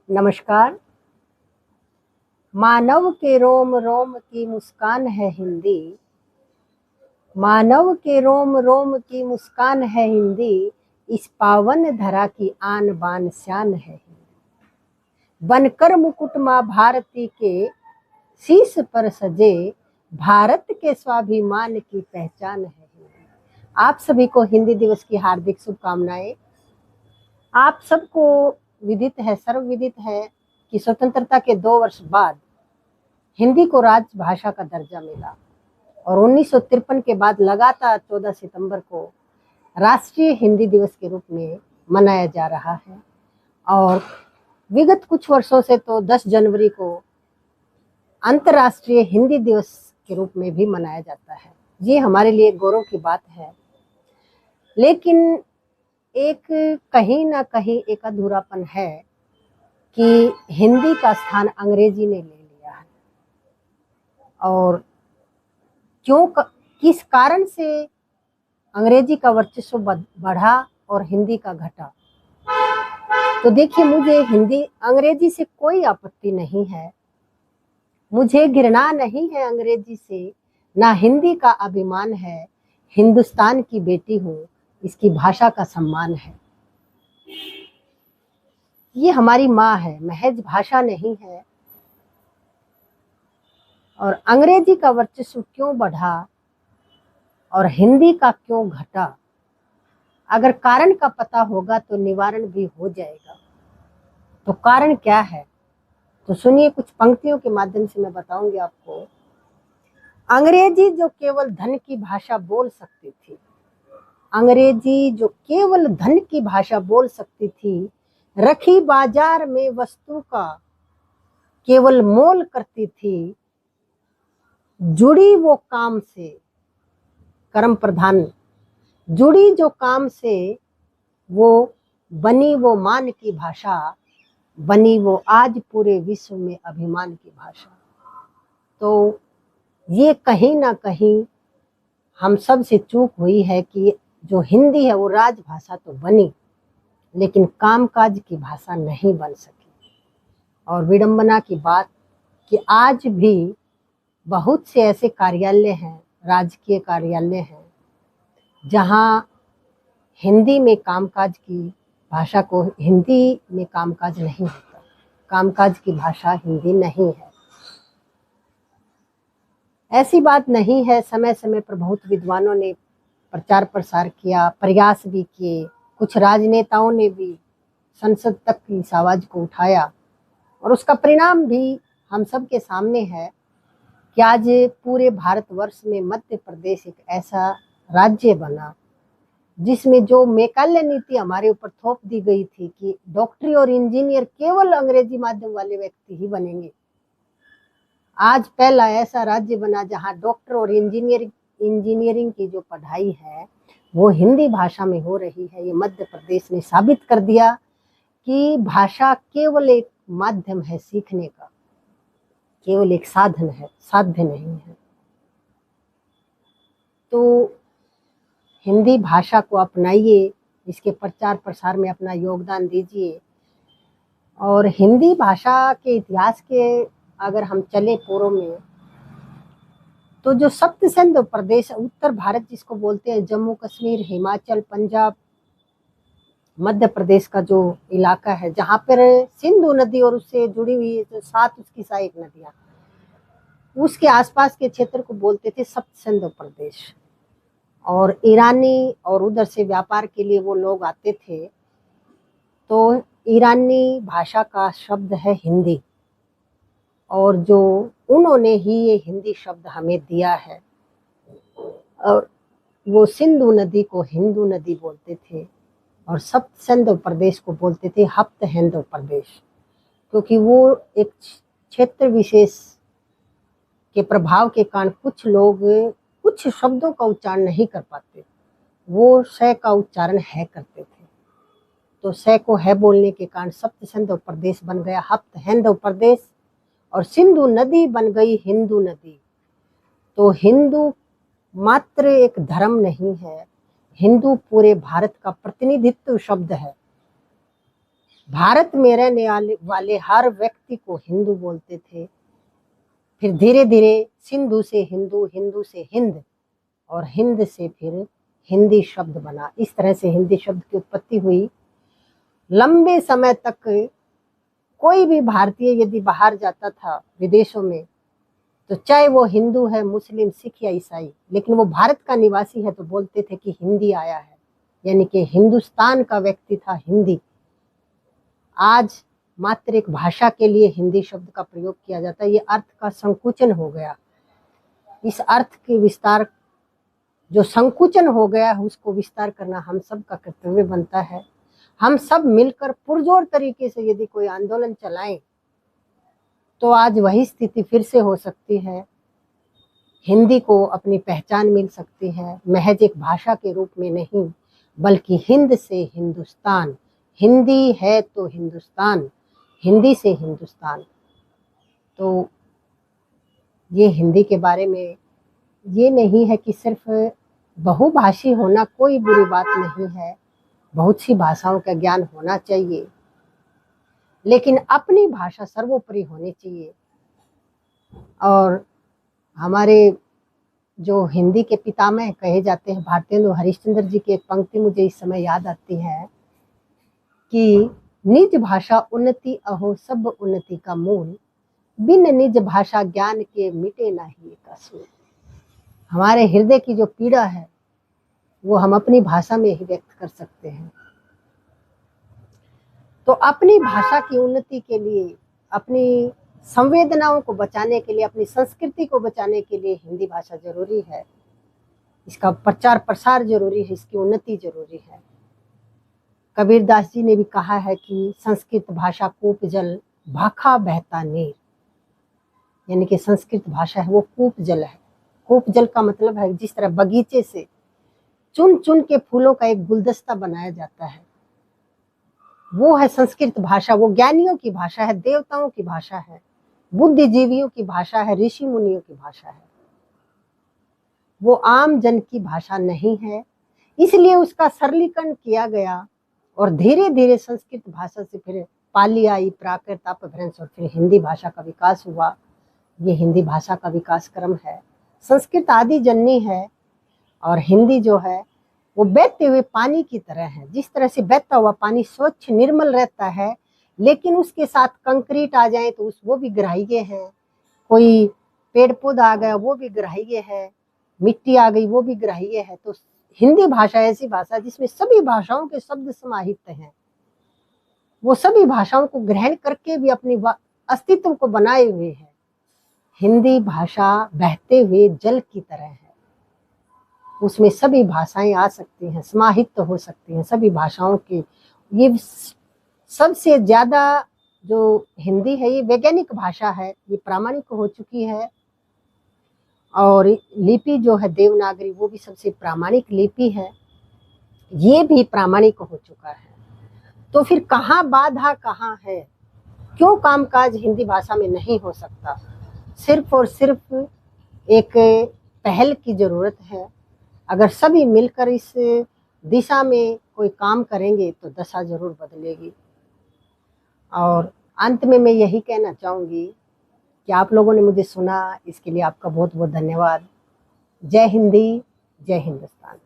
नमस्कार। मानव के रोम रोम की मुस्कान है हिंदी। मानव के रोम रोम की मुस्कान है हिंदी। इस पावन धरा की आन बान शान है हिंदी। बनकर मुकुट माँ भारती के शीश पर सजे, भारत के स्वाभिमान की पहचान है हिंदी। आप सभी को हिंदी दिवस की हार्दिक शुभकामनाएं। आप सबको विदित है, सर्वविदित है कि स्वतंत्रता के 2 वर्ष बाद हिंदी को राजभाषा का दर्जा मिला और 1953 के बाद लगातार 14 सितंबर को राष्ट्रीय हिंदी दिवस के रूप में मनाया जा रहा है। और विगत कुछ वर्षों से तो 10 जनवरी को अंतर्राष्ट्रीय हिंदी दिवस के रूप में भी मनाया जाता है। ये हमारे लिए गौरव की बात है, लेकिन एक कहीं ना कहीं एक अधूरापन है कि हिंदी का स्थान अंग्रेजी ने ले लिया है। और किस कारण से अंग्रेजी का वर्चस्व बढ़ा और हिंदी का घटा। तो देखिए, मुझे अंग्रेजी से कोई आपत्ति नहीं है, मुझे घृणा नहीं है अंग्रेजी से, ना हिंदी का अभिमान है। हिंदुस्तान की बेटी हूँ, इसकी भाषा का सम्मान है। ये हमारी माँ है, महज भाषा नहीं है। और अंग्रेजी का वर्चस्व क्यों बढ़ा और हिंदी का क्यों घटा, अगर कारण का पता होगा तो निवारण भी हो जाएगा। तो कारण क्या है, तो सुनिए, कुछ पंक्तियों के माध्यम से मैं बताऊंगी आपको। अंग्रेजी जो केवल धन की भाषा बोल सकती थी, अंग्रेजी जो केवल धन की भाषा बोल सकती थी, रखी बाजार में वस्तु का केवल मोल करती थी, जुड़ी वो काम से कर्म प्रधान, जुड़ी जो काम से वो बनी वो मान की भाषा, बनी वो आज पूरे विश्व में अभिमान की भाषा। तो ये कहीं ना कहीं हम सब से चूक हुई है कि जो हिंदी है वो राजभाषा तो बनी, लेकिन कामकाज की भाषा नहीं बन सकी। और विडंबना की बात कि आज भी बहुत से ऐसे कार्यालय हैं, राजकीय कार्यालय हैं, जहां हिंदी में कामकाज की भाषा को, हिंदी में कामकाज नहीं होता, कामकाज की भाषा हिंदी नहीं है। ऐसी बात नहीं है। समय समय पर बहुत विद्वानों ने प्रचार प्रसार किया, प्रयास भी किए, कुछ राजनेताओं ने भी संसद तक की इस आवाज को उठाया, और उसका परिणाम भी हम सब के सामने है कि आज पूरे भारतवर्ष में मध्य प्रदेश एक ऐसा राज्य बना जिसमें जो मैकाले नीति हमारे ऊपर थोप दी गई थी कि डॉक्टरी और इंजीनियर केवल अंग्रेजी माध्यम वाले व्यक्ति ही बनेंगे, आज पहला ऐसा राज्य बना जहां डॉक्टर और इंजीनियरिंग की जो पढ़ाई है वो हिंदी भाषा में हो रही है। ये मध्य प्रदेश ने साबित कर दिया कि भाषा केवल एक माध्यम है सीखने का, केवल एक साधन है, साध्य नहीं है। तो हिंदी भाषा को अपनाइए, इसके प्रचार प्रसार में अपना योगदान दीजिए। और हिंदी भाषा के इतिहास के अगर हम चले पूर्व में, तो जो सप्त सिंधु प्रदेश, उत्तर भारत जिसको बोलते हैं, जम्मू कश्मीर, हिमाचल, पंजाब, मध्य प्रदेश का जो इलाका है, जहाँ पर सिंधु नदी और उससे जुड़ी हुई जो 7 उसकी सहायक नदियाँ, उसके आसपास के क्षेत्र को बोलते थे सप्त सिंधु प्रदेश। और ईरानी और उधर से व्यापार के लिए वो लोग आते थे, तो ईरानी भाषा का शब्द है हिंदी, और जो उन्होंने ही ये हिंदी शब्द हमें दिया है। और वो सिंधु नदी को हिंदू नदी बोलते थे और सप्त सिंधु प्रदेश को बोलते थे हप्त हिंदू प्रदेश, क्योंकि वो एक क्षेत्र विशेष के प्रभाव के कारण कुछ लोग कुछ शब्दों का उच्चारण नहीं कर पाते, वो श का उच्चारण है करते थे। तो स को है बोलने के कारण सप्त सिंधु प्रदेश बन गया हप्त हिंदू प्रदेश, और सिंधु नदी बन गई हिंदू नदी। तो हिंदू मात्र एक धर्म नहीं है, हिंदू पूरे भारत का प्रतिनिधित्व शब्द है। भारत में रहने वाले हर व्यक्ति को हिंदू बोलते थे। फिर धीरे धीरे सिंधु से हिंदू, हिंदू से हिंद, और हिंद से फिर हिंदी शब्द बना। इस तरह से हिंदी शब्द की उत्पत्ति हुई। लंबे समय तक कोई भी भारतीय यदि बाहर जाता था विदेशों में, तो चाहे वो हिंदू है, मुस्लिम, सिख या ईसाई, लेकिन वो भारत का निवासी है तो बोलते थे कि हिंदी आया है, यानी कि हिंदुस्तान का व्यक्ति था हिंदी। आज मात्र एक भाषा के लिए हिंदी शब्द का प्रयोग किया जाता है। ये अर्थ का संकुचन हो गया। इस अर्थ के विस्तार, जो संकुचन हो गया है, उसको विस्तार करना हम सब का कर्तव्य बनता है। हम सब मिलकर पुरजोर तरीके से यदि कोई आंदोलन चलाएं तो आज वही स्थिति फिर से हो सकती है। हिंदी को अपनी पहचान मिल सकती है, महज एक भाषा के रूप में नहीं, बल्कि हिंद से हिंदुस्तान। हिंदी है तो हिंदुस्तान, हिंदी से हिंदुस्तान। तो ये हिंदी के बारे में ये नहीं है कि सिर्फ बहुभाषी होना कोई बुरी बात नहीं है, बहुत सी भाषाओं का ज्ञान होना चाहिए, लेकिन अपनी भाषा सर्वोपरि होनी चाहिए। और हमारे जो हिंदी के पितामह कहे जाते हैं भारतेंदु हरिश्चंद्र जी की एक पंक्ति मुझे इस समय याद आती है कि निज भाषा उन्नति अहो सब उन्नति का मूल, बिन निज भाषा ज्ञान के मिटे नहीं एक असूल। हमारे हृदय की जो पीड़ा है वो हम अपनी भाषा में ही व्यक्त कर सकते हैं। तो अपनी भाषा की उन्नति के लिए, अपनी संवेदनाओं को बचाने के लिए, अपनी संस्कृति को बचाने के लिए हिंदी भाषा जरूरी है। इसका प्रचार प्रसार जरूरी है, इसकी उन्नति जरूरी है। कबीरदास जी ने भी कहा है कि संस्कृत भाषा कूप जल भाखा बहता नीर, यानी कि संस्कृत भाषा है वो कूप जल है। कूप जल का मतलब है जिस तरह बगीचे से चुन चुन के फूलों का एक गुलदस्ता बनाया जाता है, वो है संस्कृत भाषा। वो ज्ञानियों की भाषा है, देवताओं की भाषा है, बुद्धिजीवियों की भाषा है, ऋषि मुनियों की भाषा है। वो आम जन की भाषा नहीं है, इसलिए उसका सरलीकरण किया गया और धीरे धीरे संस्कृत भाषा से फिर पाली आई, प्राकृत, अपभ्रंश और फिर हिंदी भाषा का विकास हुआ। ये हिंदी भाषा का विकास क्रम है। संस्कृत आदि जननी है और हिंदी जो है वो बहते हुए पानी की तरह है। जिस तरह से बहता हुआ पानी स्वच्छ निर्मल रहता है, लेकिन उसके साथ कंक्रीट आ जाए तो वो भी ग्राह्य है, कोई पेड़ पौधा आ गया वो भी ग्राह्य है, मिट्टी आ गई वो भी ग्राह्य है। तो हिंदी भाषा ऐसी भाषा जिसमें सभी भाषाओं के शब्द समाहित हैं। वो सभी भाषाओं को ग्रहण करके भी अपनी अस्तित्व को बनाए हुए है। हिंदी भाषा बहते हुए जल की तरह है, उसमें सभी भाषाएं आ सकती हैं, समाहित तो हो सकती हैं सभी भाषाओं की। ये सबसे ज्यादा जो हिंदी है ये वैज्ञानिक भाषा है, ये प्रामाणिक हो चुकी है। और लिपि जो है देवनागरी वो भी सबसे प्रामाणिक लिपि है, ये भी प्रामाणिक हो चुका है। तो फिर कहाँ बाधा कहाँ है, क्यों कामकाज हिंदी भाषा में नहीं हो सकता? सिर्फ और सिर्फ एक पहल की जरूरत है। अगर सभी मिलकर इस दिशा में कोई काम करेंगे तो दशा जरूर बदलेगी। और अंत में मैं यही कहना चाहूँगी कि आप लोगों ने मुझे सुना, इसके लिए आपका बहुत बहुत धन्यवाद। जय हिंदी, जय हिंदुस्तान।